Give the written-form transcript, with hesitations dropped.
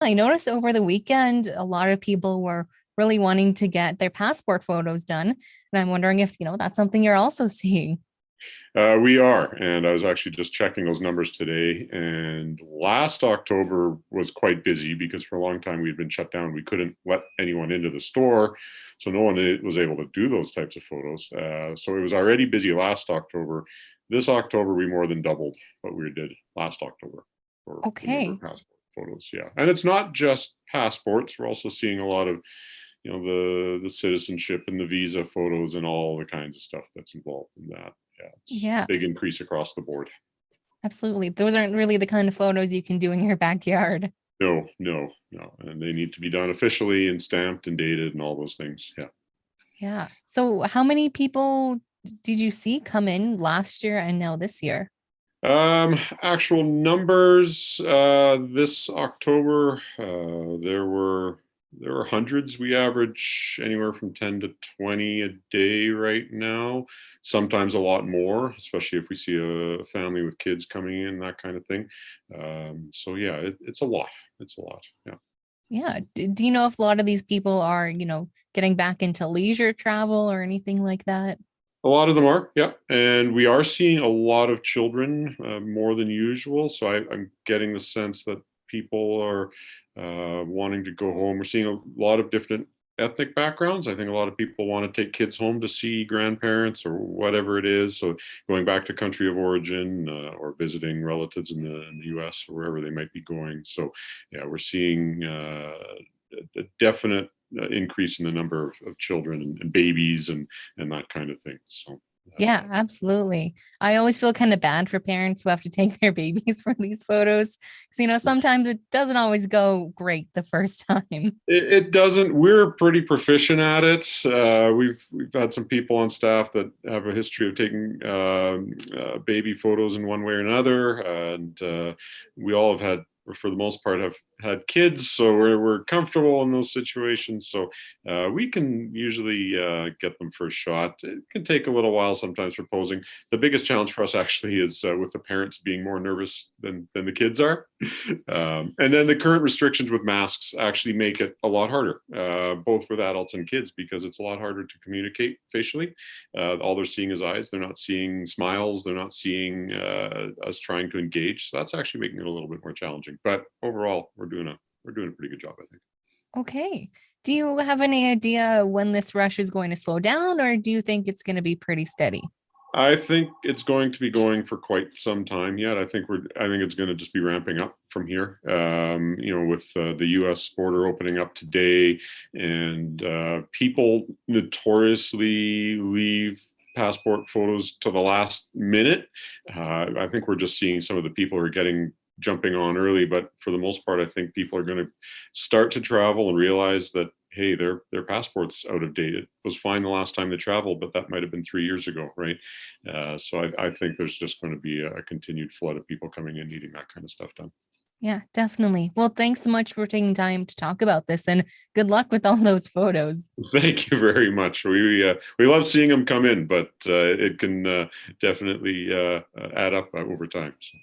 I noticed over the weekend, a lot of people were really wanting to get their passport photos done. And I'm wondering if, that's something you're also seeing. We are, and I was actually just checking those numbers today. And last October was quite busy because for a long time we'd been shut down. We couldn't let anyone into the store, so no one was able to do those types of photos. So it was already busy last October. This October, we more than doubled what we did last October for the number of Okay. passport photos. Yeah, and it's not just passports. We're also seeing a lot of the citizenship and the visa photos and all the kinds of stuff that's involved in that. Yeah, it's Yeah, big increase across the board. absolutely. Those aren't really the kind of photos you can do in your backyard. No, no, no, and they need to be done officially and stamped and dated and all those things. Yeah. Yeah. So, how many people did you see come in last year and now this year? Actual numbers, this October, there were hundreds. We average anywhere from 10 to 20 a day right now, sometimes a lot more, especially if we see a family with kids coming in, that kind of thing. So yeah, it's a lot. It's a lot. Yeah. Yeah. Do you know if a lot of these people are, getting back into leisure travel or anything like that? A lot of them are, yeah, and we are seeing a lot of children, more than usual. So I'm getting the sense that people are wanting to go home. We're seeing a lot of different ethnic backgrounds. I think a lot of people want to take kids home to see grandparents or whatever it is. So going back to country of origin, or visiting relatives in the U.S. or wherever they might be going. So yeah, we're seeing a definite increase in the number of children and babies and that kind of thing. So, Yeah, absolutely. I always feel kind of bad for parents who have to take their babies for these photos because, sometimes it doesn't always go great the first time. it doesn't. We're pretty proficient at it. We've had some people on staff that have a history of taking baby photos in one way or another, and we all have had, or for the most part, have had kids, so we're comfortable in those situations. So we can usually get them first shot. It can take a little while sometimes for posing. The biggest challenge for us actually is with the parents being more nervous than the kids are. And then the current restrictions with masks actually make it a lot harder, both with adults and kids, because it's a lot harder to communicate facially. All they're seeing is eyes. They're not seeing smiles. They're not seeing us trying to engage. So that's actually making it a little bit more challenging. But overall, we're doing a pretty good job, I think. Okay. Do you have any idea when this rush is going to slow down, or do you think it's going to be pretty steady? I think it's going to be going for quite some time yet. I think it's going to just be ramping up from here. With the U.S. border opening up today, and people notoriously leave passport photos to the last minute. I think we're just seeing some of the people who are getting jumping on early, but for the most part, I think people are going to start to travel and realize that hey, their passport's out of date. It was fine the last time they traveled, but that might have been 3 years ago, right? So I think there's just going to be a continued flood of people coming in needing that kind of stuff done. Yeah, definitely. Well, thanks so much for taking time to talk about this and good luck with all those photos. Thank you very much. We love seeing them come in, but it can definitely add up over time. So.